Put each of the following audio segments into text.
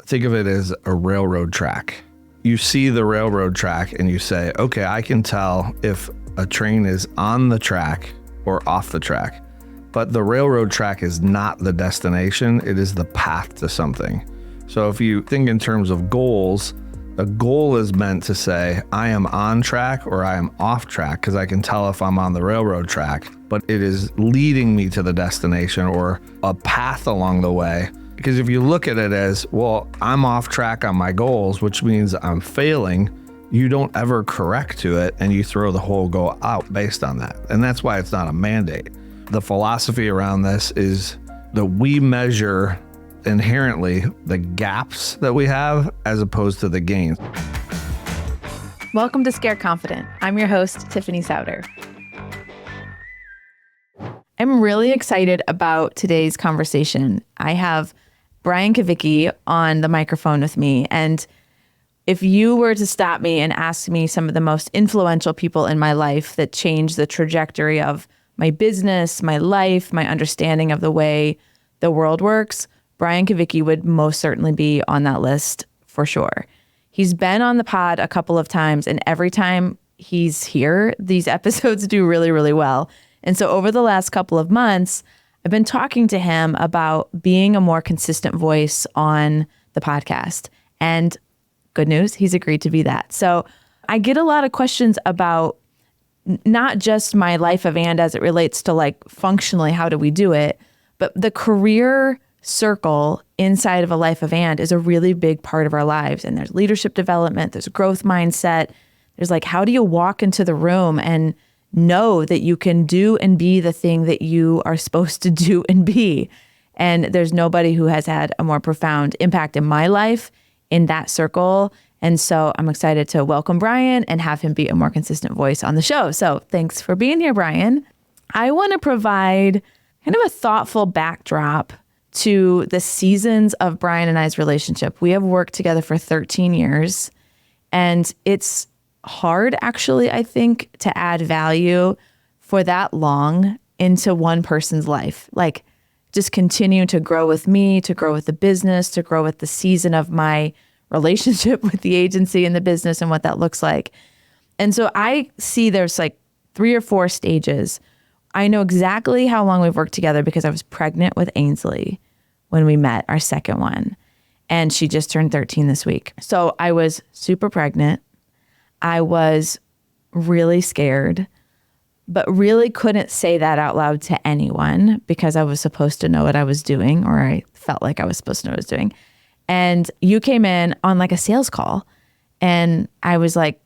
Think of it as a railroad track. You see the railroad track and you say, okay, I can tell if a train is on the track or off the track. But the railroad track is not the destination. It is the path to something. So if you think in terms of goals, a goal is meant to say, I am on track or I am off track, because I can tell if I'm on the railroad track, but it is leading me to the destination or a path along the way. Because if you look at it as, well, I'm off track on my goals, which means I'm failing, you don't ever correct to it and you throw the whole goal out based on that. And that's why it's not a mandate. The philosophy around this is that we measure inherently the gaps that we have as opposed to the gains. Welcome to Scare Confident. I'm your host, Tiffany Souter. I'm really excited about today's conversation. I have Brian Kavicky on the microphone with me. And if you were to stop me and ask me some of the most influential people in my life that changed the trajectory of my business, my life, my understanding of the way the world works, Brian Kavicky would most certainly be on that list for sure. He's been on the pod a couple of times, and every time he's here, these episodes do really, really well. And so over the last couple of months, I've been talking to him about being a more consistent voice on the podcast. And good news, he's agreed to be that. So I get a lot of questions about not just my life of and as it relates to like functionally, how do we do it, but the career circle inside of a life of and is a really big part of our lives. And there's leadership development, there's growth mindset. There's like, how do you walk into the room and know that you can do and be the thing that you are supposed to do and be? And there's nobody who has had a more profound impact in my life in that circle. And so I'm excited to welcome Brian and have him be a more consistent voice on the show. So thanks for being here, Brian. I want to provide kind of a thoughtful backdrop to the seasons of Brian and I's relationship. We have worked together for 13 years, and it's hard, actually, I think, to add value for that long into one person's life. Like, just continue to grow with me, to grow with the business, to grow with the season of my relationship with the agency and the business and what that looks like. And so I see there's like 3 or 4 stages. I know exactly how long we've worked together because I was pregnant with Ainsley when we met, our second one. And she just turned 13 this week. So I was super pregnant. I was really scared, but really couldn't say that out loud to anyone because I was supposed to know what I was doing, or I felt like I was supposed to know what I was doing. And you came in on like a sales call, and I was like,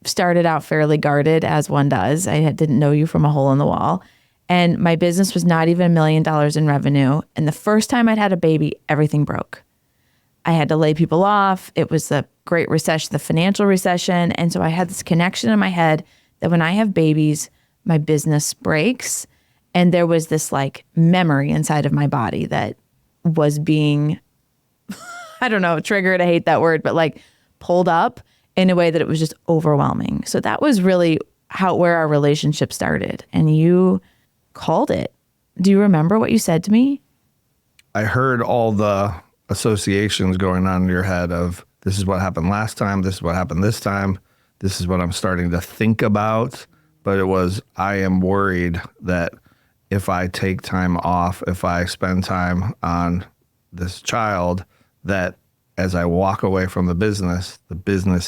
started out fairly guarded as one does. I didn't know you from a hole in the wall. And my business was not even $1 million in revenue. And the first time I'd had a baby, everything broke. I had to lay people off. It was the Great Recession, the financial recession. And so I had this connection in my head that when I have babies, my business breaks. And there was this like memory inside of my body that was being, I don't know, triggered, I hate that word, but like pulled up in a way that it was just overwhelming. So that was really where our relationship started. And you called it. Do you remember what you said to me? I heard all the associations going on in your head of, this is what happened last time, this is what happened this time, this is what I'm starting to think about. But it was, I am worried that if I take time off, if I spend time on this child, that as I walk away from the business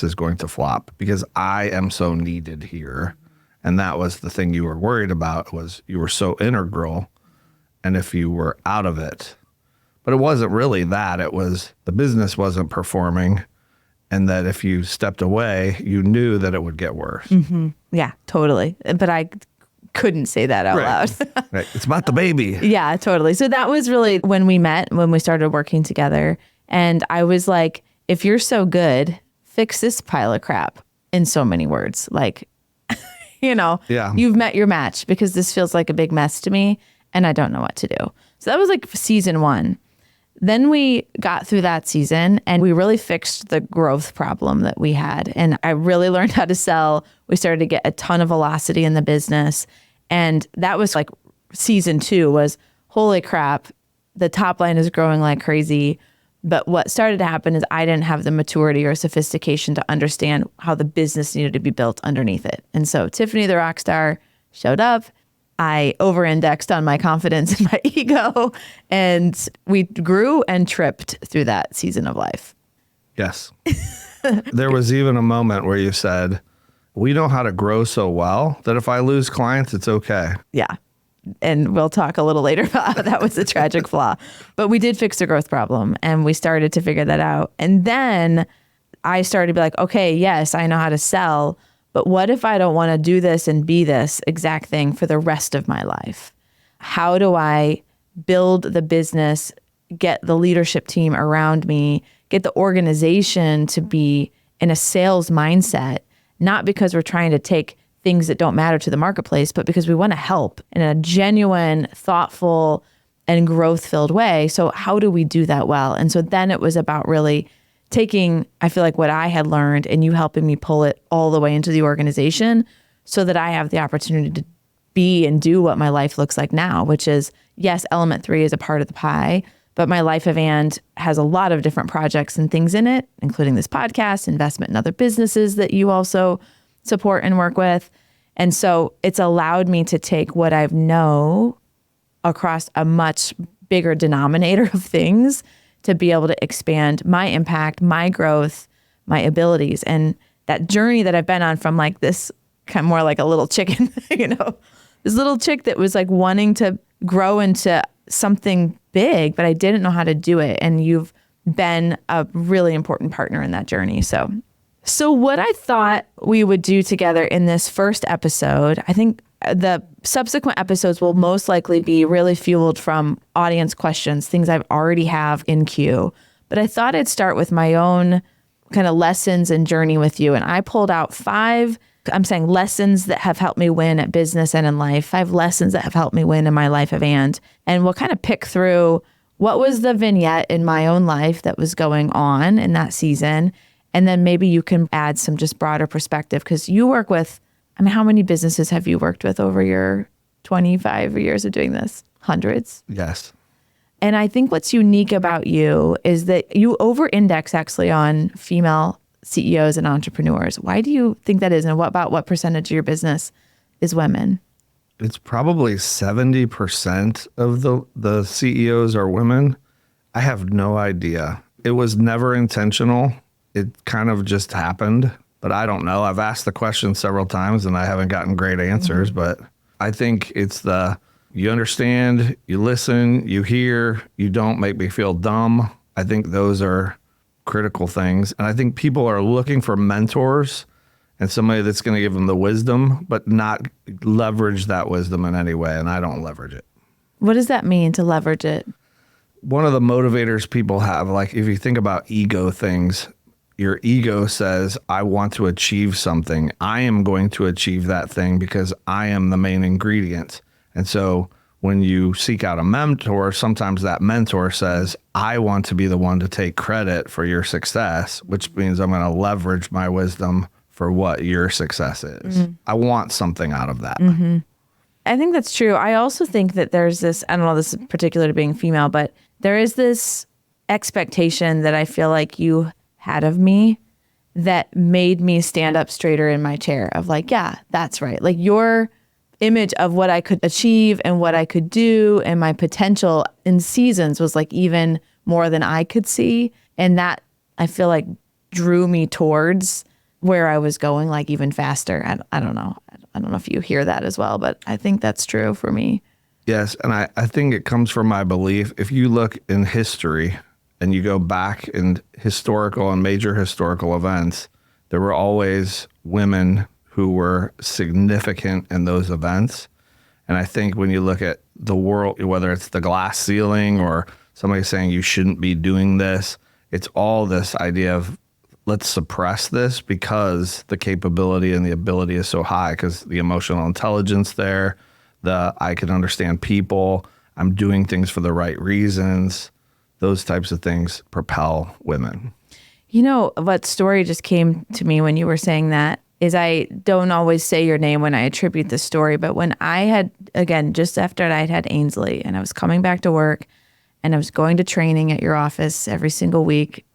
is going to flop because I am so needed here. And that was the thing you were worried about, was you were so integral. And if you were out of it, but it wasn't really that, it was the business wasn't performing. And that if you stepped away, you knew that it would get worse. Mm-hmm. Yeah, totally. But I couldn't say that out loud. Right. It's about the baby. Yeah, totally. So that was really when we met, when we started working together. And I was like, if you're so good, fix this pile of crap, in so many words. Like, you've met your match, because this feels like a big mess to me and I don't know what to do. So that was like season 1. Then we got through that season and we really fixed the growth problem that we had. And I really learned how to sell. We started to get a ton of velocity in the business. And that was like season 2 was, holy crap, the top line is growing like crazy. But what started to happen is I didn't have the maturity or sophistication to understand how the business needed to be built underneath it. And so Tiffany, the rock star, showed up. I over-indexed on my confidence and my ego, and we grew and tripped through that season of life. Yes. There was even a moment where you said, we know how to grow so well that if I lose clients, it's okay. Yeah. And we'll talk a little later about how that was a tragic flaw. But we did fix the growth problem, and we started to figure that out. And then I started to be like, okay, yes, I know how to sell, but what if I don't want to do this and be this exact thing for the rest of my life? How do I build the business, get the leadership team around me, get the organization to be in a sales mindset, not because we're trying to take things that don't matter to the marketplace, but because we want to help in a genuine, thoughtful, and growth-filled way. So how do we do that well? And so then it was about really taking, I feel like, what I had learned and you helping me pull it all the way into the organization so that I have the opportunity to be and do what my life looks like now, which is, yes, element 3 is a part of the pie, but my life of and has a lot of different projects and things in it, including this podcast, investment in other businesses that you also support and work with. And so it's allowed me to take what I know across a much bigger denominator of things to be able to expand my impact, my growth, my abilities. And that journey that I've been on from like this kind of more like a little chicken, this little chick that was like wanting to grow into something big, but I didn't know how to do it. And you've been a really important partner in that journey. So what I thought we would do together in this first episode, I think the subsequent episodes will most likely be really fueled from audience questions, things I've already have in queue. But I thought I'd start with my own kind of lessons and journey with you. And I pulled out 5, I'm saying lessons that have helped me win at business and in life, 5 lessons that have helped me win in my life of and we'll kind of pick through what was the vignette in my own life that was going on in that season. And then maybe you can add some just broader perspective because you work with, how many businesses have you worked with over your 25 years of doing this? Hundreds? Yes. And I think what's unique about you is that you over-index actually on female CEOs and entrepreneurs. Why do you think that is? And what percentage of your business is women? It's probably 70% of the CEOs are women. I have no idea. It was never intentional. It kind of just happened, but I don't know. I've asked the question several times and I haven't gotten great answers, but I think it's you understand, you listen, you hear, you don't make me feel dumb. I think those are critical things. And I think people are looking for mentors and somebody that's going to give them the wisdom, but not leverage that wisdom in any way. And I don't leverage it. What does that mean to leverage it? One of the motivators people have, like if you think about ego things, your ego says, I want to achieve something. I am going to achieve that thing because I am the main ingredient. And so when you seek out a mentor, sometimes that mentor says, I want to be the one to take credit for your success, which means I'm going to leverage my wisdom for what your success is. Mm-hmm. I want something out of that. Mm-hmm. I think that's true. I also think that there's this, I don't know, this is particular to being female, but there is this expectation that I feel like you had of me that made me stand up straighter in my chair of like, yeah, that's right. Like your image of what I could achieve and what I could do and my potential in seasons was like even more than I could see. And that I feel like drew me towards where I was going, like even faster. I don't know. I don't know if you hear that as well, but I think that's true for me. Yes. And I think it comes from my belief. If you look in history, and you go back in historical and major historical events, there were always women who were significant in those events. And I think when you look at the world, whether it's the glass ceiling or somebody saying you shouldn't be doing this, it's all this idea of let's suppress this because the capability and the ability is so high because the emotional intelligence there, I can understand people, I'm doing things for the right reasons. Those types of things propel women. You know, what story just came to me when you were saying that is I don't always say your name when I attribute the story, but when I had, again, just after I'd had Ainsley and I was coming back to work and I was going to training at your office every single week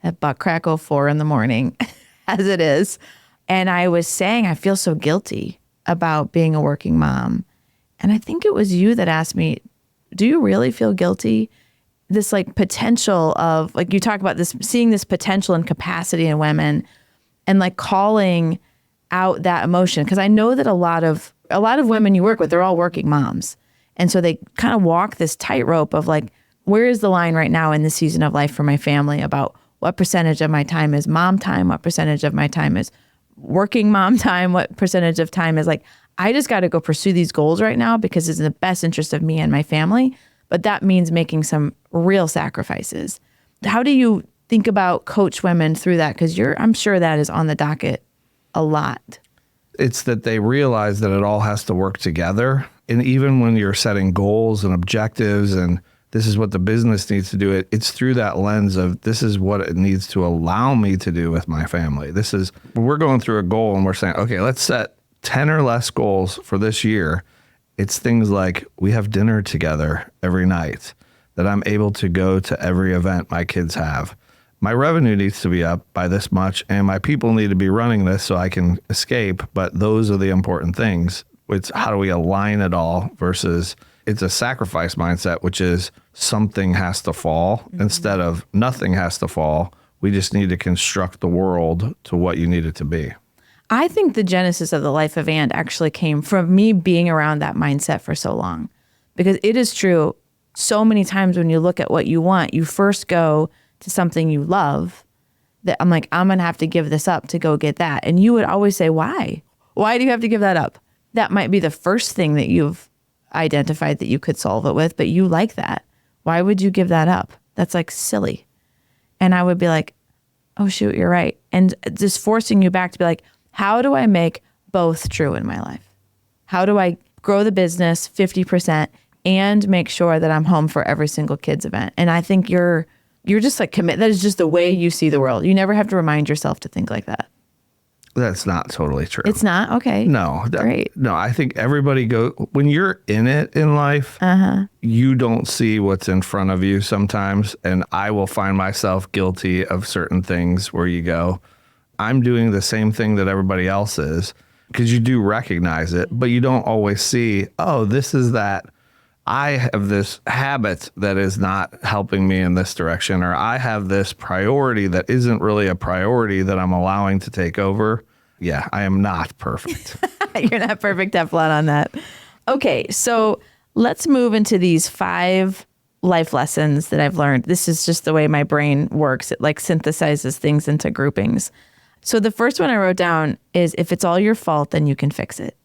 at butt crack 04 in the morning, as it is. And I was saying, I feel so guilty about being a working mom. And I think it was you that asked me, do you really feel guilty? This like potential of, like, you talk about this, seeing this potential and capacity in women and like calling out that emotion. Because I know that a lot of women you work with, they're all working moms. And so they kind of walk this tightrope of like, where is the line right now in this season of life for my family about what percentage of my time is mom time, what percentage of my time is working mom time, what percentage of time is like, I just got to go pursue these goals right now because it's in the best interest of me and my family. But that means making some real sacrifices. How do you think about coach women through that? Because I'm sure that is on the docket a lot. It's that they realize that it all has to work together. And even when you're setting goals and objectives and this is what the business needs to do, it's through that lens of this is what it needs to allow me to do with my family. This is, we're going through a goal and we're saying, okay, let's set 10 or less goals for this year. It's things like we have dinner together every night, that I'm able to go to every event my kids have. My revenue needs to be up by this much and my people need to be running this so I can escape. But those are the important things. It's how do we align it all versus it's a sacrifice mindset, which is something has to fall instead of nothing has to fall. We just need to construct the world to what you need it to be. I think the genesis of the Life of And actually came from me being around that mindset for so long. Because it is true, so many times when you look at what you want, you first go to something you love that I'm like, I'm going to have to give this up to go get that. And you would always say, why? Why do you have to give that up? That might be the first thing that you've identified that you could solve it with, but you like that. Why would you give that up? That's like silly. And I would be like, oh shoot, you're right. And just forcing you back to be like, how do I make both true in my life? How do I grow the business 50% and make sure that I'm home for every single kid's event? And I think you're just like commit. That is just the way you see the world. You never have to remind yourself to think like that. That's not totally true. It's not? Okay. No. Great. No, I think everybody when you're in it in life, you don't see what's in front of you sometimes. And I will find myself guilty of certain things where you go, I'm doing the same thing that everybody else is, because you do recognize it, but you don't always see, oh, this is that. I have this habit that is not helping me in this direction, or I have this priority that isn't really a priority that I'm allowing to take over. Yeah, I am not perfect. You're not perfect, Teflon, on that. Okay, so let's move into these 5 life lessons that I've learned. This is just the way my brain works. It like synthesizes things into groupings. So the first one I wrote down is, if it's all your fault, then you can fix it.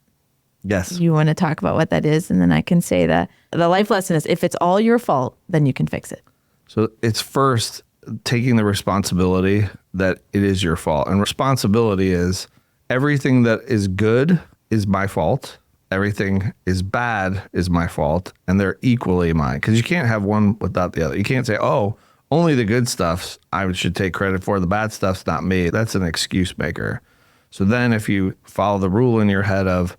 Yes. You want to talk about what that is? And then I can say that the life lesson is, if it's all your fault, then you can fix it. So it's first taking the responsibility that it is your fault. And responsibility is everything that is good is my fault. Everything is bad is my fault. And they're equally mine. Because you can't have one without the other. You can't say, oh, only the good stuff I should take credit for. The bad stuff's not me. That's an excuse maker. So then if you follow the rule in your head of,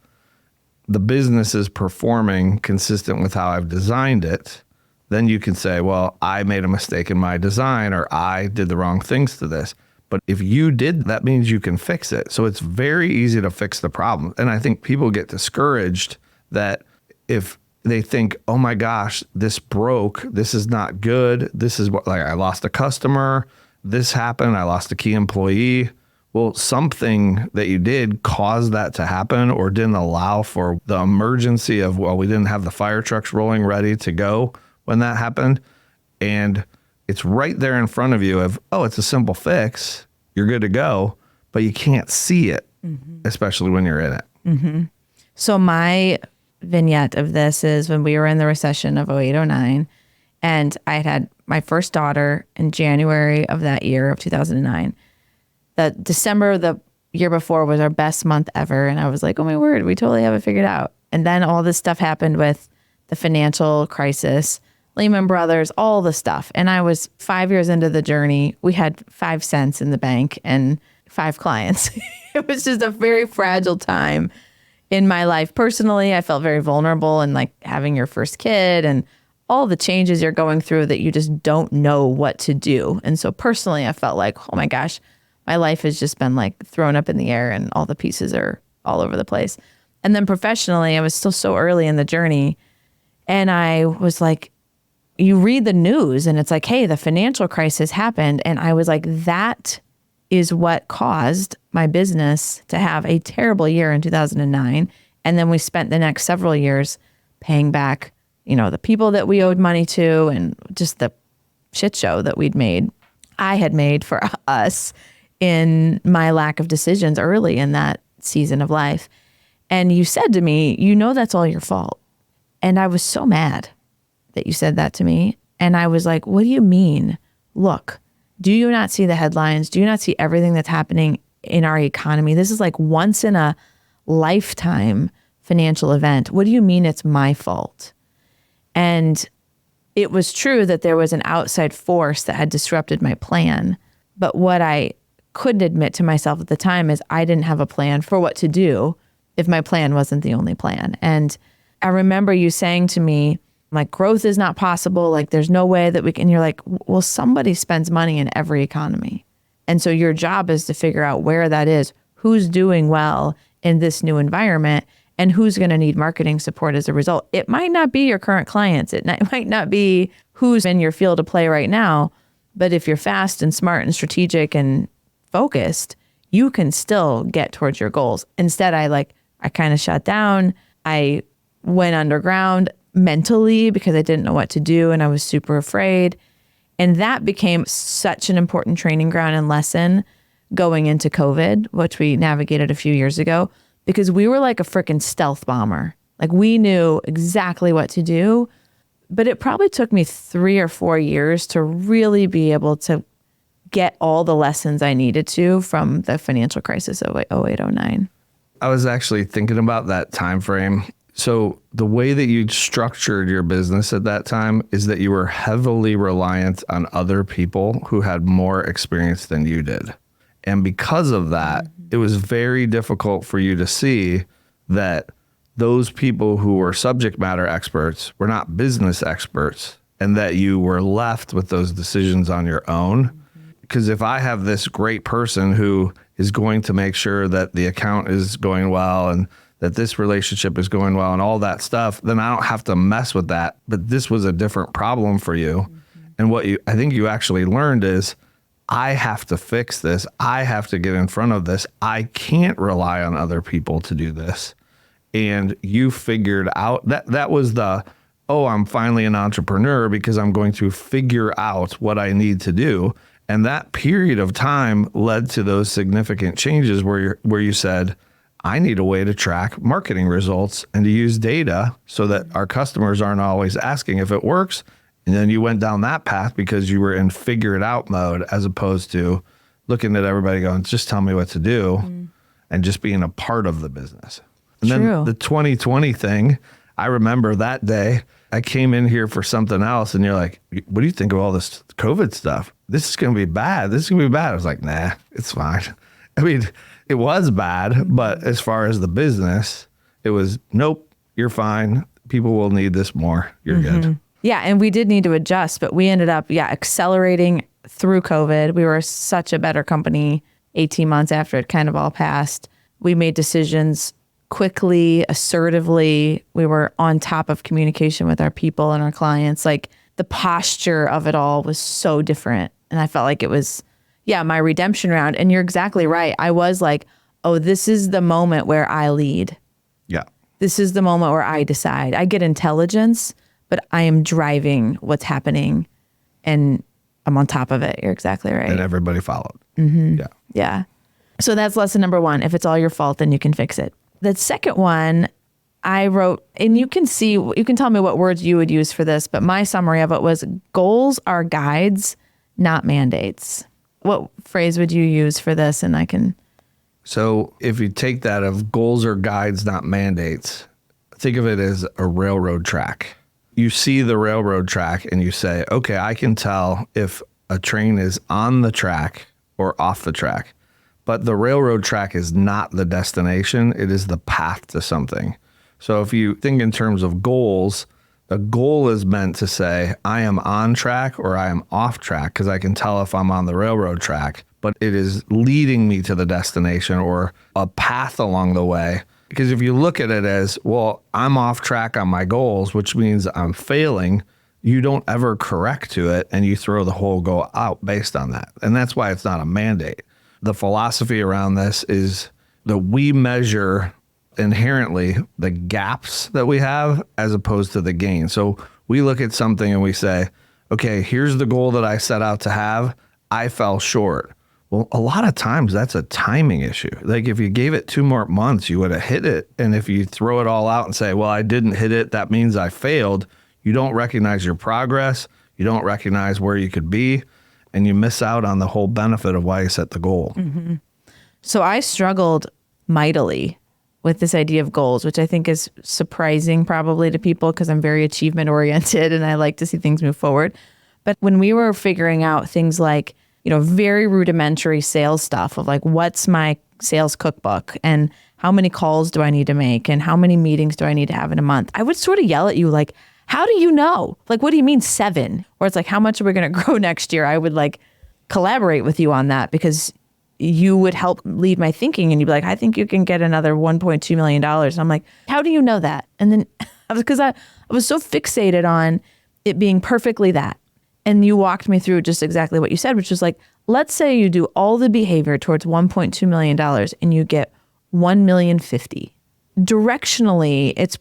the business is performing consistent with how I've designed it, then you can say, well, I made a mistake in my design, or I did the wrong things to this. But if you did, that means you can fix it. So it's very easy to fix the problem. And I think people get discouraged that if they think, oh my gosh, this broke, this is not good. This is what, like, I lost a customer, this happened, I lost a key employee. Well, something that you did caused that to happen, or didn't allow for the emergency of, well, we didn't have the fire trucks rolling ready to go when that happened. And it's right there in front of you of, oh, it's a simple fix. You're good to go, but you can't see it, especially when you're in it. So my vignette of this is when we were in the recession of 08-09, and I had my first daughter in January of that year of 2009. The December of the year before was our best month ever. And I was like, oh my word, we totally have it figured out. And then all this stuff happened with the financial crisis, Lehman Brothers, all the stuff. And I was 5 years into the journey. We had 5 cents in the bank and 5 clients. It was just a very fragile time in my life. Personally, I felt very vulnerable, and like having your first kid and all the changes you're going through that you just don't know what to do. And so personally, I felt like, oh my gosh, my life has just been like thrown up in the air and all the pieces are all over the place. And then professionally, I was still so early in the journey. And I was like, you read the news and it's like, hey, the financial crisis happened. And I was like, that is what caused my business to have a terrible year in 2009. And then we spent the next several years paying back, the people that we owed money to and just the shit show that I had made for us in my lack of decisions early in that season of life. And you said to me, that's all your fault. And I was so mad that you said that to me. And I was like, what do you mean? Look, do you not see the headlines? Do you not see everything that's happening in our economy? This is like once in a lifetime financial event. What do you mean it's my fault? And it was true that there was an outside force that had disrupted my plan. But what I couldn't admit to myself at the time is I didn't have a plan for what to do if my plan wasn't the only plan. And I remember you saying to me, like, growth is not possible. Like, there's no way that we can. You're like, well, somebody spends money in every economy. And so your job is to figure out where that is, who's doing well in this new environment, and who's going to need marketing support as a result. It might not be your current clients. It might not be who's in your field of play right now. But if you're fast and smart and strategic and focused, you can still get towards your goals. Instead, I kind of shut down. I went underground mentally because I didn't know what to do and I was super afraid. And that became such an important training ground and lesson going into COVID, which we navigated a few years ago, because we were like a freaking stealth bomber. Like, we knew exactly what to do, but it probably took me 3 or 4 years to really be able to get all the lessons I needed to from the financial crisis of 08, 09. I was actually thinking about that time frame. So the way that you structured your business at that time is that you were heavily reliant on other people who had more experience than you did. And because of that, it was very difficult for you to see that those people who were subject matter experts were not business experts, and that you were left with those decisions on your own. Because if I have this great person who is going to make sure that the account is going well and that this relationship is going well and all that stuff, then I don't have to mess with that. But this was a different problem for you. And what I think you actually learned is, I have to fix this. I have to get in front of this. I can't rely on other people to do this. And you figured out that was I'm finally an entrepreneur because I'm going to figure out what I need to do. And that period of time led to those significant changes where you said, I need a way to track marketing results and to use data so that our customers aren't always asking if it works. And then you went down that path because you were in figure it out mode, as opposed to looking at everybody going, just tell me what to do, and just being a part of the business. And then the 2020 thing, I remember that day I came in here for something else and you're like, what do you think of all this COVID stuff? This is going to be bad. This is going to be bad. I was like, nah, it's fine. I mean, it was bad, but as far as the business, it was, nope, you're fine. People will need this more. You're good. Yeah. And we did need to adjust, but we ended up, accelerating through COVID. We were such a better company 18 months after it kind of all passed. We made decisions quickly, assertively. We were on top of communication with our people and our clients. Like, the posture of it all was so different. And I felt like it was, my redemption round. And you're exactly right. I was like, oh, this is the moment where I lead. Yeah. This is the moment where I decide. I get intelligence, but I am driving what's happening and I'm on top of it. You're exactly right. And everybody followed. Yeah. Yeah. So that's lesson number 1. If it's all your fault, then you can fix it. The second one I wrote, and you can tell me what words you would use for this, but my summary of it was, goals are guides, not mandates. What phrase would you use for this? And I can. So if you take that of goals are guides, not mandates, think of it as a railroad track. You see the railroad track and you say, okay, I can tell if a train is on the track or off the track. But the railroad track is not the destination. It is the path to something. So if you think in terms of goals, A goal is meant to say, I am on track or I am off track, because I can tell if I'm on the railroad track, but it is leading me to the destination or a path along the way. Because if you look at it as, well, I'm off track on my goals, which means I'm failing, you don't ever correct to it and you throw the whole goal out based on that. And that's why it's not a mandate. The philosophy around this is that we measure inherently the gaps that we have as opposed to the gain. So we look at something and we say, okay, here's the goal that I set out to have. I fell short. Well, a lot of times that's a timing issue. Like if you gave it 2 more months, you would have hit it. And if you throw it all out and say, well, I didn't hit it, that means I failed. You don't recognize your progress. You don't recognize where you could be. And you miss out on the whole benefit of why you set the goal. Mm-hmm. So I struggled mightily with this idea of goals, which I think is surprising probably to people because I'm very achievement oriented and I like to see things move forward. But when we were figuring out things like, very rudimentary sales stuff of like, what's my sales cookbook and how many calls do I need to make and how many meetings do I need to have in a month? I would sort of yell at you like, how do you know? Like, what do you mean 7? Or it's like, how much are we going to grow next year? I would like collaborate with you on that because you would help lead my thinking and you'd be like, I think you can get another $1.2 million. And I'm like, how do you know that? And then because I was so fixated on it being perfectly that. And you walked me through just exactly what you said, which was like, let's say you do all the behavior towards $1.2 million and you get $1,050,000. Directionally, it's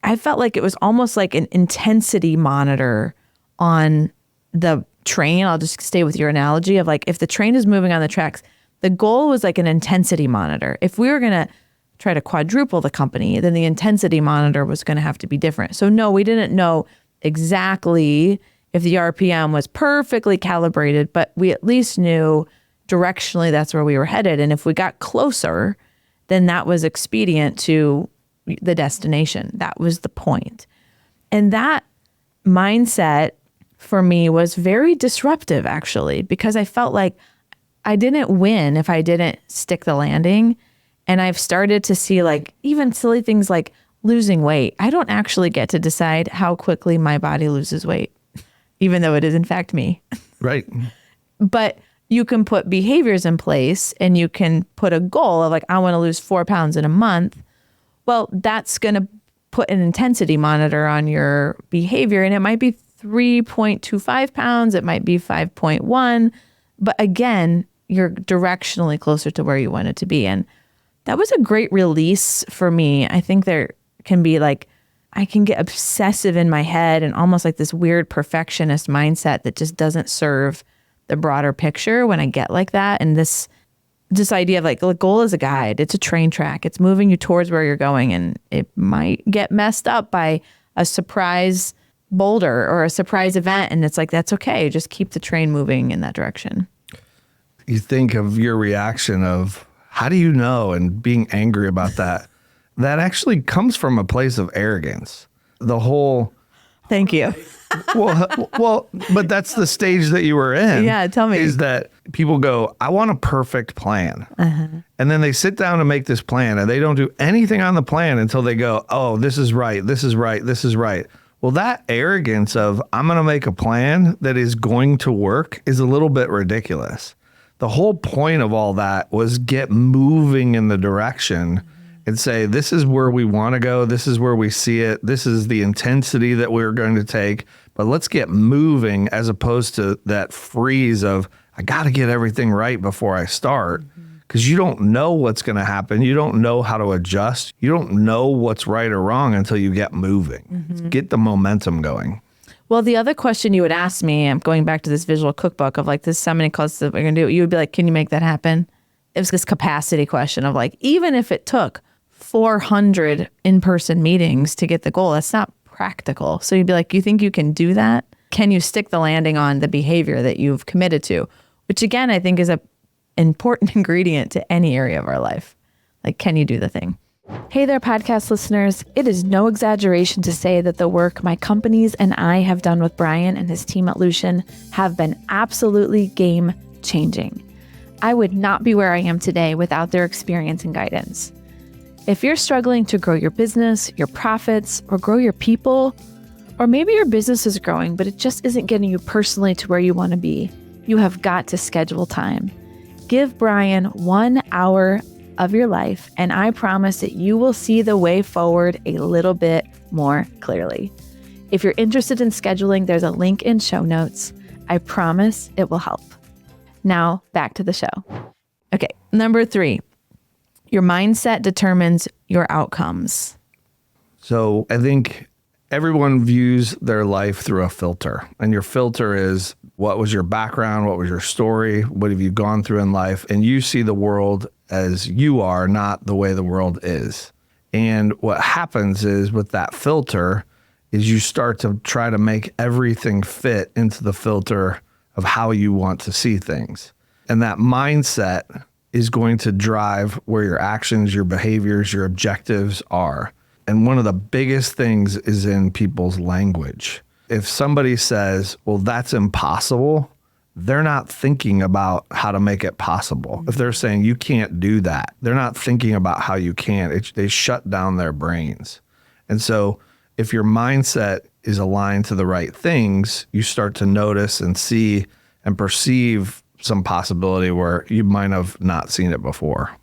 I felt like it was almost like an intensity monitor on the train. I'll just stay with your analogy of like, if the train is moving on the tracks, the goal was like an intensity monitor. If we were going to try to quadruple the company, then the intensity monitor was going to have to be different. So no, we didn't know exactly if the RPM was perfectly calibrated, but we at least knew directionally that's where we were headed. And if we got closer, then that was expedient to the destination. That was the point. And that mindset for me was very disruptive actually, because I felt like I didn't win if I didn't stick the landing. And I've started to see like even silly things like losing weight. I don't actually get to decide how quickly my body loses weight, even though it is in fact me. Right. But you can put behaviors in place and you can put a goal of like, I want to lose 4 pounds in a month. Well, that's going to put an intensity monitor on your behavior. And it might be 3.25 pounds. It might be 5.1. But again, you're directionally closer to where you want it to be. And that was a great release for me. I think there can be like, I can get obsessive in my head and almost like this weird perfectionist mindset that just doesn't serve the broader picture when I get like that. And this idea of like, the goal is a guide. It's a train track. It's moving you towards where you're going. And it might get messed up by a surprise boulder or a surprise event. And it's like, that's okay. Just keep the train moving in that direction. You think of your reaction of, how do you know? And being angry about that. That actually comes from a place of arrogance. The whole... Thank you. well, but that's the stage that you were in. Yeah, tell me. Is that people go, I want a perfect plan. Uh-huh. And then they sit down to make this plan and they don't do anything on the plan until they go, oh, this is right, this is right, this is right. Well, that arrogance of, I'm going to make a plan that is going to work is a little bit ridiculous. The whole point of all that was get moving in the direction and say, this is where we want to go. This is where we see it. This is the intensity that we're going to take. But let's get moving as opposed to that freeze of, I got to get everything right before I start. Because you don't know what's going to happen. You don't know how to adjust. You don't know what's right or wrong until you get moving. Get the momentum going. Well, the other question you would ask me, I'm going back to this visual cookbook of like, this is so many calls that we're going to do. You would be like, can you make that happen? It was this capacity question of like, even if it took 400 in-person meetings to get the goal, that's not practical. So you'd be like, you think you can do that? Can you stick the landing on the behavior that you've committed to? Which again, I think is a important ingredient to any area of our life. Like, can you do the thing? Hey there, podcast listeners. It is no exaggeration to say that the work my companies and I have done with Brian and his team at Lucian have been absolutely game-changing. I would not be where I am today without their experience and guidance. If you're struggling to grow your business, your profits, or grow your people, Or maybe your business is growing, but it just isn't getting you personally to where you want to be. You have got to schedule time. Give Brian 1 hour of your life, and I promise that you will see the way forward a little bit more clearly. If you're interested in scheduling, there's a link in show notes. I promise it will help. Now, back to the show. Okay, number 3, your mindset determines your outcomes. So I think everyone views their life through a filter, and your filter is what was your background, what was your story, what have you gone through in life, and you see the world as you are, not the way the world is. And what happens is with that filter is you start to try to make everything fit into the filter of how you want to see things. And that mindset is going to drive where your actions, your behaviors, your objectives are. And one of the biggest things is in people's language. If somebody says, well, that's impossible, they're not thinking about how to make it possible. If they're saying you can't do that, they're not thinking about how you can. They shut down their brains. And so if your mindset is aligned to the right things, you start to notice and see and perceive some possibility where you might have not seen it before.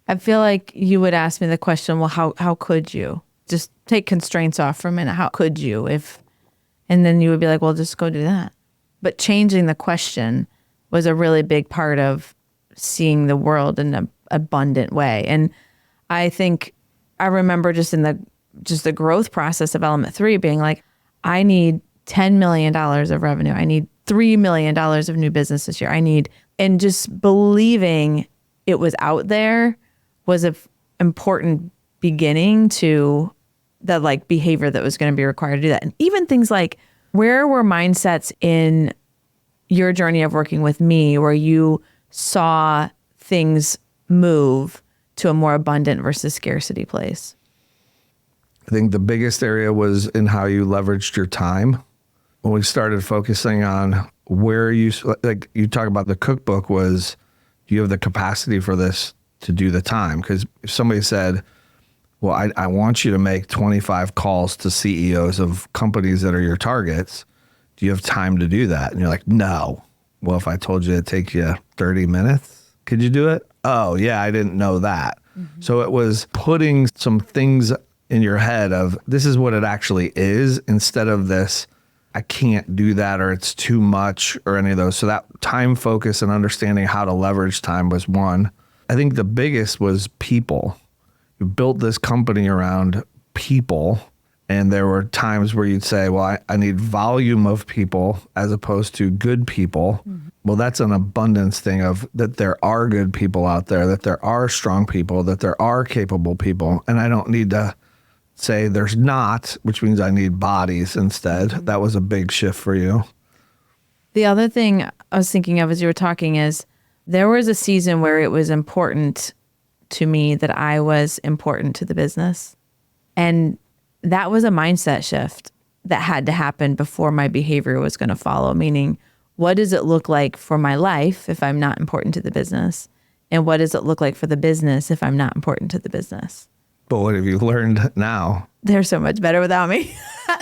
I feel like you would ask me the question, well, how could you? Just take constraints off for a minute. How could you? And then you would be like, well, just go do that. But changing the question was a really big part of seeing the world in an abundant way. And I think I remember just in the growth process of element 3 being like, I need $10 million of revenue. I need $3 million of new business this year. And just believing it was out there was an important beginning to the like behavior that was going to be required to do that. And even things like, where were mindsets in your journey of working with me where you saw things move to a more abundant versus scarcity place? I think the biggest area was in how you leveraged your time. When we started focusing on where you, like you talk about the cookbook was, do you have the capacity for this to do the time? Because if somebody said, well, I want you to make 25 calls to CEOs of companies that are your targets. Do you have time to do that? And you're like, no. Well, if I told you it'd take you 30 minutes, could you do it? Oh, yeah, I didn't know that. Mm-hmm. So it was putting some things in your head of this is what it actually is instead of this, I can't do that or it's too much or any of those. So that time focus and understanding how to leverage time was one. I think the biggest was people. You built this company around people, and there were times where you'd say, well, I need volume of people as opposed to good people. Mm-hmm. Well, that's an abundance thing of that there are good people out there, that there are strong people, that there are capable people, and I don't need to say there's not, which means I need bodies instead. Mm-hmm. That was a big shift for you. The other thing I was thinking of as you were talking is there was a season where it was important to me that I was important to the business. And that was a mindset shift that had to happen before my behavior was going to follow, meaning what does it look like for my life if I'm not important to the business? And what does it look like for the business if I'm not important to the business? But what have you learned now? They're so much better without me.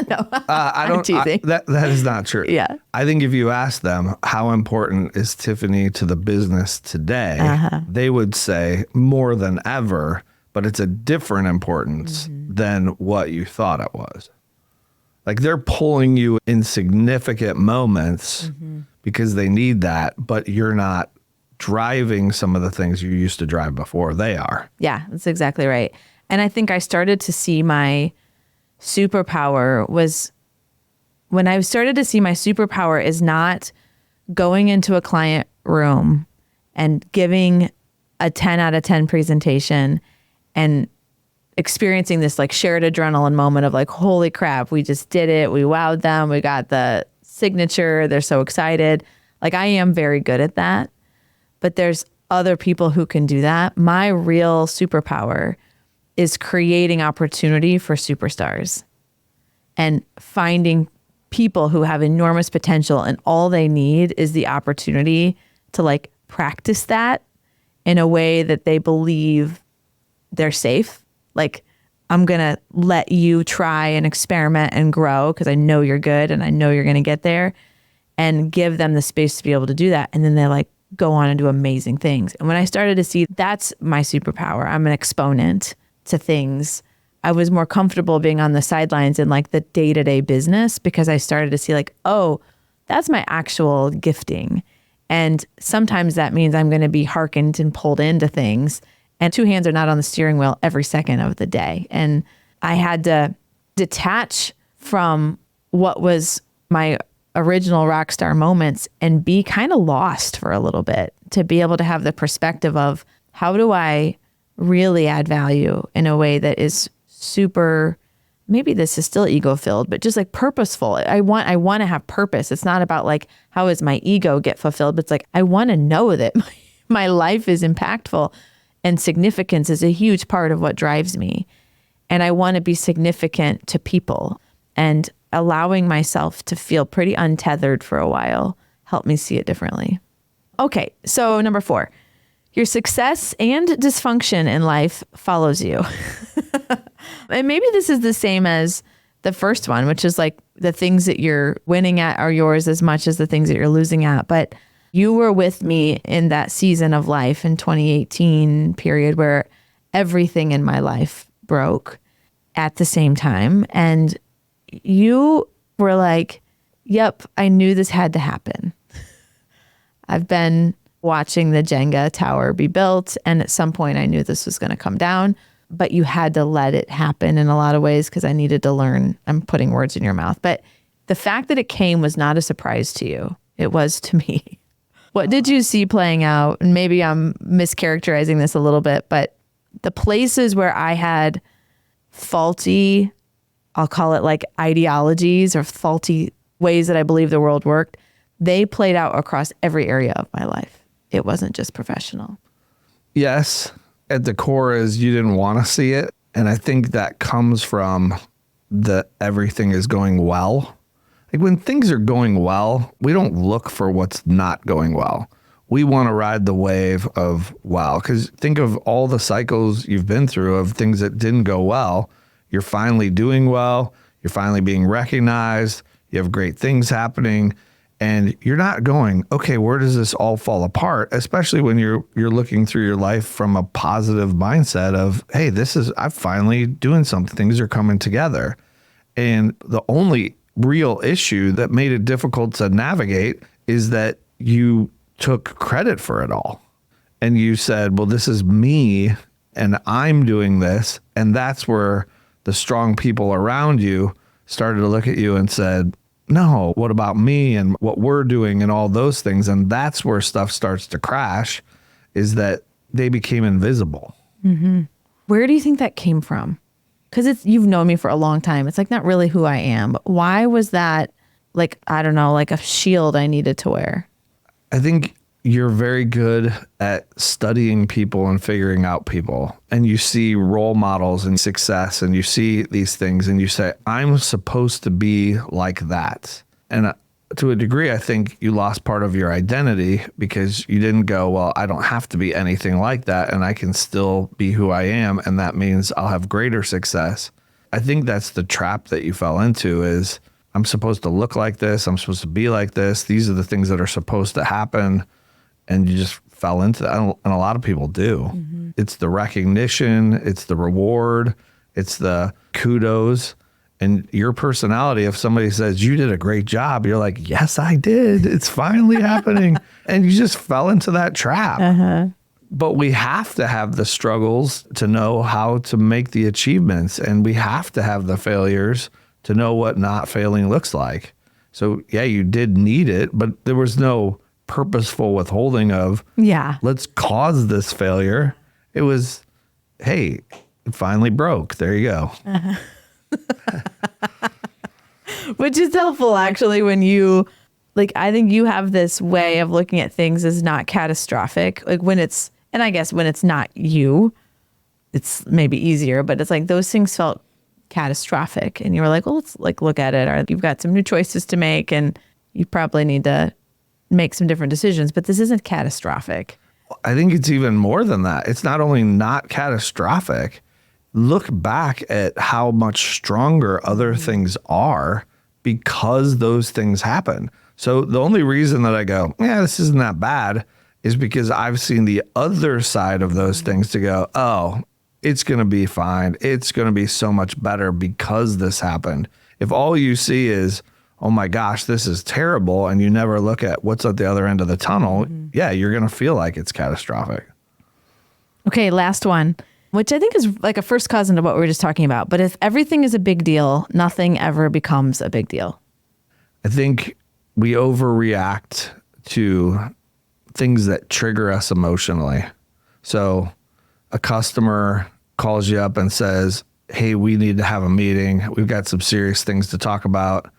No, I'm teasing. That is not true. Yeah. I think if you ask them, how important is Tiffany to the business today, they would say more than ever, but it's a different importance than what you thought it was. Like they're pulling you in significant moments because they need that, but you're not driving some of the things you used to drive before. They are. Yeah, that's exactly right. And I think I started to see my superpower was when I started to see my superpower is not going into a client room and giving a 10 out of 10 presentation and experiencing this like shared adrenaline moment of like, holy crap, we just did it. We wowed them. We got the signature. They're so excited. Like I am very good at that, but there's other people who can do that. My real superpower is creating opportunity for superstars and finding people who have enormous potential and all they need is the opportunity to like practice that in a way that they believe they're safe. Like I'm going to let you try and experiment and grow because I know you're good and I know you're going to get there, and give them the space to be able to do that. And then they like go on and do amazing things. And when I started to see that's my superpower, I'm an exponent to things. I was more comfortable being on the sidelines in like the day-to-day business because I started to see like, oh, that's my actual gifting. And sometimes that means I'm going to be hearkened and pulled into things. And two hands are not on the steering wheel every second of the day. And I had to detach from what was my original rock star moments and be kind of lost for a little bit to be able to have the perspective of how do I really add value in a way that is super, maybe this is still ego filled, but just like purposeful. I want to have purpose. It's not about like, how does my ego get fulfilled? But it's like, I want to know that my life is impactful and significance is a huge part of what drives me. And I want to be significant to people, and allowing myself to feel pretty untethered for a while helped me see it differently. Okay. So number 4, your success and dysfunction in life follows you. And maybe this is the same as the first one, which is like the things that you're winning at are yours as much as the things that you're losing at. But you were with me in that season of life in 2018 period where everything in my life broke at the same time. And you were like, yep, I knew this had to happen. I've been watching the Jenga tower be built, and at some point I knew this was going to come down, but you had to let it happen in a lot of ways because I needed to learn. I'm putting words in your mouth, but the fact that it came was not a surprise to you. It was to me. What did you see playing out? And maybe I'm mischaracterizing this a little bit, but the places where I had faulty, I'll call it like ideologies or faulty ways that I believe the world worked, they played out across every area of my life. It wasn't just professional. Yes. At the core is you didn't want to see it. And I think that comes from the everything is going well. Like when things are going well, we don't look for what's not going well. We want to ride the wave of wow. Because think of all the cycles you've been through of things that didn't go well. You're finally doing well. You're finally being recognized. You have great things happening. And you're not going, okay, where does this all fall apart? Especially when you're looking through your life from a positive mindset of, hey, I'm finally doing something. Things are coming together. And the only real issue that made it difficult to navigate is that you took credit for it all. And you said, well, this is me and I'm doing this. And that's where the strong people around you started to look at you and said, no, what about me and what we're doing and all those things? And that's where stuff starts to crash, is that they became invisible. Mm-hmm. Where do you think that came from? Because you've known me for a long time. It's like not really who I am. But why was that like, I don't know, like a shield I needed to wear? I think you're very good at studying people and figuring out people. And you see role models and success and you see these things and you say, I'm supposed to be like that. And to a degree, I think you lost part of your identity because you didn't go, well, I don't have to be anything like that and I can still be who I am. And that means I'll have greater success. I think that's the trap that you fell into is I'm supposed to look like this. I'm supposed to be like this. These are the things that are supposed to happen. And you just fell into that. And a lot of people do. Mm-hmm. It's the recognition. It's the reward. It's the kudos. And your personality, if somebody says, you did a great job, you're like, yes, I did. It's finally happening. And you just fell into that trap. Uh-huh. But we have to have the struggles to know how to make the achievements. And we have to have the failures to know what not failing looks like. So yeah, you did need it, but there was no purposeful withholding of, let's cause this failure. It was, hey, it finally broke. There you go. Uh-huh. Which is helpful actually when you, like, I think you have this way of looking at things as not catastrophic. Like when it's, and I guess when it's not you, it's maybe easier, but it's like those things felt catastrophic. And you were like, well, let's like look at it. Or you've got some new choices to make and you probably need to make some different decisions, but this isn't catastrophic. I think it's even more than that. It's not only not catastrophic, look back at how much stronger other things are because those things happen. So the only reason that I go, yeah, this isn't that bad, is because I've seen the other side of those things to go, oh, it's going to be fine. It's going to be so much better because this happened. If all you see is, oh my gosh, this is terrible, and you never look at what's at the other end of the tunnel, yeah, you're going to feel like it's catastrophic. Okay, last one, which I think is like a first cousin to what we were just talking about. But if everything is a big deal, nothing ever becomes a big deal. I think we overreact to things that trigger us emotionally. So a customer calls you up and says, hey, we need to have a meeting. We've got some serious things to talk about.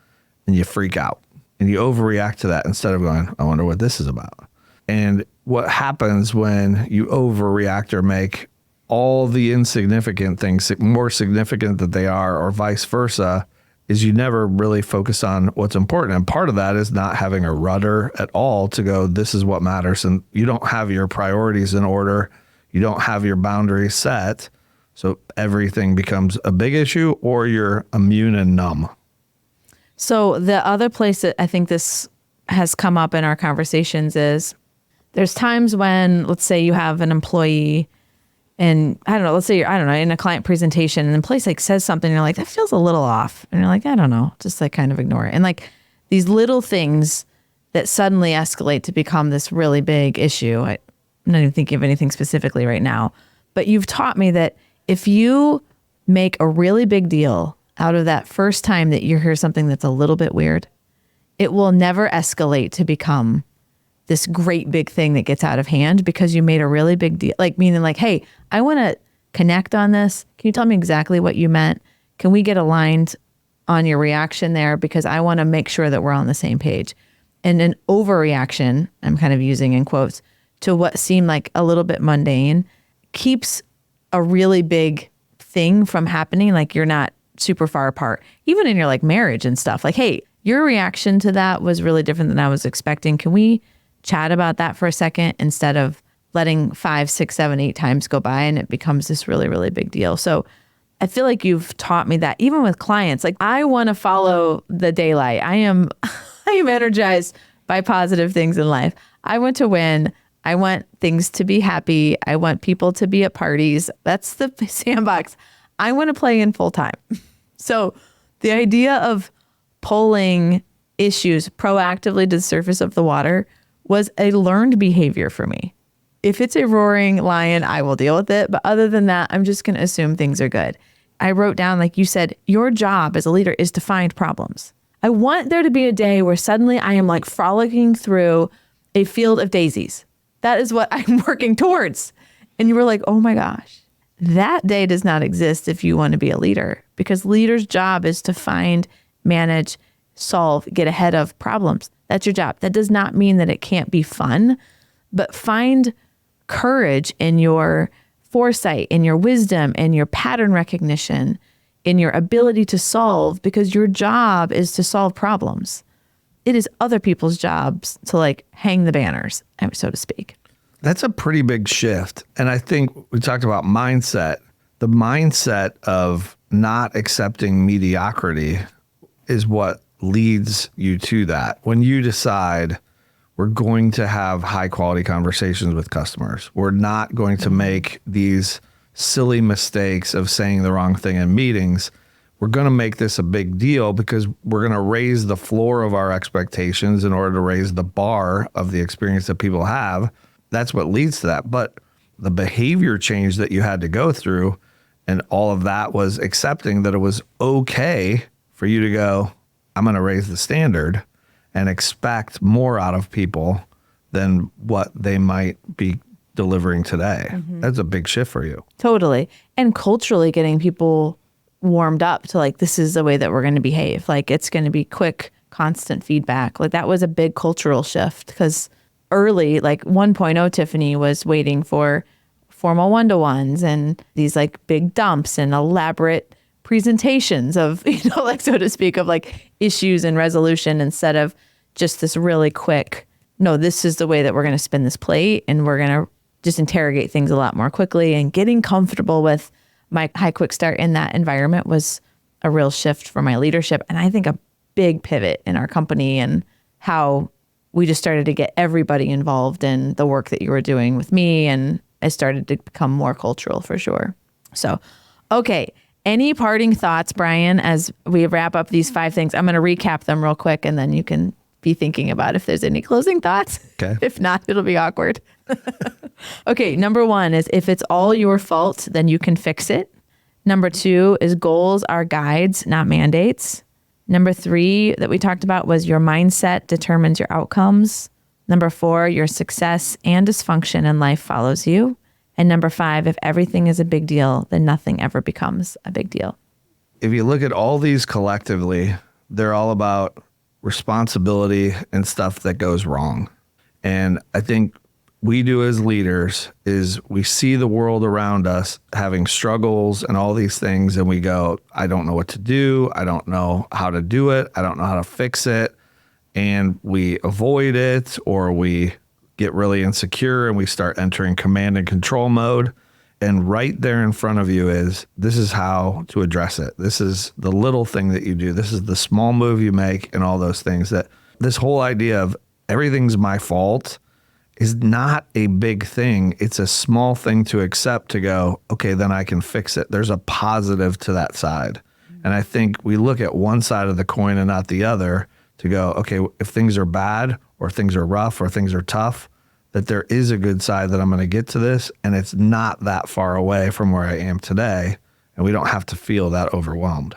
And you freak out and you overreact to that instead of going, I wonder what this is about. And what happens when you overreact or make all the insignificant things more significant than they are, or vice versa, is you never really focus on what's important. And part of that is not having a rudder at all to go, this is what matters. And you don't have your priorities in order. You don't have your boundaries set. So everything becomes a big issue, or you're immune and numb. So the other place that I think this has come up in our conversations is there's times when, let's say you have an employee and I don't know, let's say you're, I don't know, in a client presentation and the employee like says something and you're like, that feels a little off. And you're like, I don't know, just like kind of ignore it. And like these little things that suddenly escalate to become this really big issue. I'm not even thinking of anything specifically right now, but you've taught me that if you make a really big deal out of that first time that you hear something that's a little bit weird, it will never escalate to become this great big thing that gets out of hand because you made a really big deal. Like meaning like, hey, I want to connect on this. Can you tell me exactly what you meant? Can we get aligned on your reaction there? Because I want to make sure that we're on the same page. And an overreaction, I'm kind of using in quotes, to what seemed like a little bit mundane keeps a really big thing from happening. Like you're not super far apart, even in your like marriage and stuff. Like, hey, your reaction to that was really different than I was expecting. Can we chat about that for a second instead of letting 5, 6, 7, 8 times go by and it becomes this really, really big deal? So I feel like you've taught me that even with clients, like I want to follow the daylight. I am energized by positive things in life. I want to win. I want things to be happy. I want people to be at parties. That's the sandbox I want to play in full time. So the idea of pulling issues proactively to the surface of the water was a learned behavior for me. If it's a roaring lion, I will deal with it. But other than that, I'm just going to assume things are good. I wrote down, like you said, your job as a leader is to find problems. I want there to be a day where suddenly I am like frolicking through a field of daisies. That is what I'm working towards. And you were like, oh my gosh. That day does not exist if you want to be a leader, because leader's job is to find, manage, solve, get ahead of problems. That's your job. That does not mean that it can't be fun, but find courage in your foresight, in your wisdom, in your pattern recognition, in your ability to solve, because your job is to solve problems. It is other people's jobs to like hang the banners, so to speak. That's a pretty big shift. And I think we talked about mindset. The mindset of not accepting mediocrity is what leads you to that. When you decide we're going to have high quality conversations with customers, we're not going to make these silly mistakes of saying the wrong thing in meetings. We're going to make this a big deal because we're going to raise the floor of our expectations in order to raise the bar of the experience that people have. That's what leads to that. But the behavior change that you had to go through and all of that was accepting that it was okay for you to go, I'm going to raise the standard and expect more out of people than what they might be delivering today. Mm-hmm. That's a big shift for you. Totally. And culturally getting people warmed up to like, this is the way that we're going to behave. Like it's going to be quick, constant feedback. Like that was a big cultural shift because early, like 1.0 Tiffany was waiting for formal one-to-ones and these like big dumps and elaborate presentations of, you know, like so to speak, of like issues and resolution instead of just this really quick, no, this is the way that we're going to spin this plate and we're going to just interrogate things a lot more quickly and getting comfortable with my high quick start in that environment was a real shift for my leadership. And I think a big pivot in our company and how we just started to get everybody involved in the work that you were doing with me. And it started to become more cultural for sure. So, okay. Any parting thoughts, Brian, as we wrap up these 5 things? I'm going to recap them real quick and then you can be thinking about if there's any closing thoughts. Okay. If not, it'll be awkward. Okay. Number 1 is if it's all your fault, then you can fix it. Number 2 is goals are guides, not mandates. Number 3 that we talked about was your mindset determines your outcomes. Number 4, your success and dysfunction in life follows you. And number 5, if everything is a big deal, then nothing ever becomes a big deal. If you look at all these collectively, they're all about responsibility and stuff that goes wrong. And I think we do as leaders is we see the world around us having struggles and all these things, and we go, I don't know what to do. I don't know how to do it. I don't know how to fix it. And we avoid it, or we get really insecure and we start entering command and control mode. And right there in front of you this is how to address it. This is the little thing that you do. This is the small move you make and all those things. That this whole idea of everything's my fault is not a big thing. It's a small thing to accept, to go, okay, then I can fix it. There's a positive to that side. And I think we look at one side of the coin and not the other to go, okay, if things are bad or things are rough or things are tough, that there is a good side that I'm going to get to this, and it's not that far away from where I am today, and we don't have to feel that overwhelmed.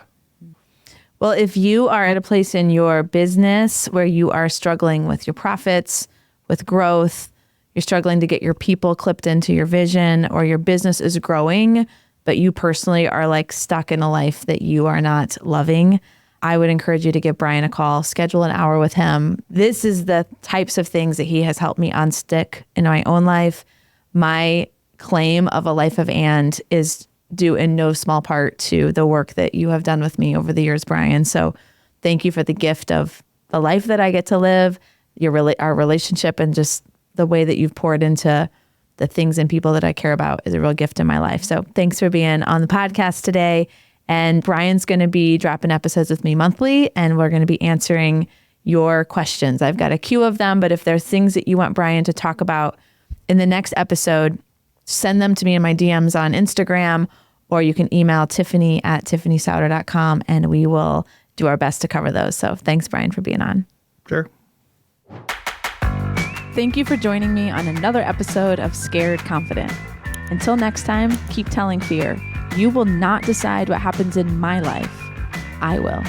Well, if you are at a place in your business where you are struggling with your profits, with growth, you're struggling to get your people clipped into your vision, or your business is growing, but you personally are like stuck in a life that you are not loving, I would encourage you to give Brian a call, schedule an hour with him. This is the types of things that he has helped me unstick in my own life. My claim of a life of and is due in no small part to the work that you have done with me over the years, Brian. So thank you for the gift of the life that I get to live, our relationship, and just the way that you've poured into the things and people that I care about is a real gift in my life. So thanks for being on the podcast today. And Brian's going to be dropping episodes with me monthly, and we're going to be answering your questions. I've got a queue of them, but if there's things that you want Brian to talk about in the next episode, send them to me in my DMs on Instagram, or you can email Tiffany at tiffanysauter.com, and we will do our best to cover those. So thanks, Brian, for being on. Sure. Thank you for joining me on another episode of Scared Confident. Until next time, keep telling fear, you will not decide what happens in my life. I will.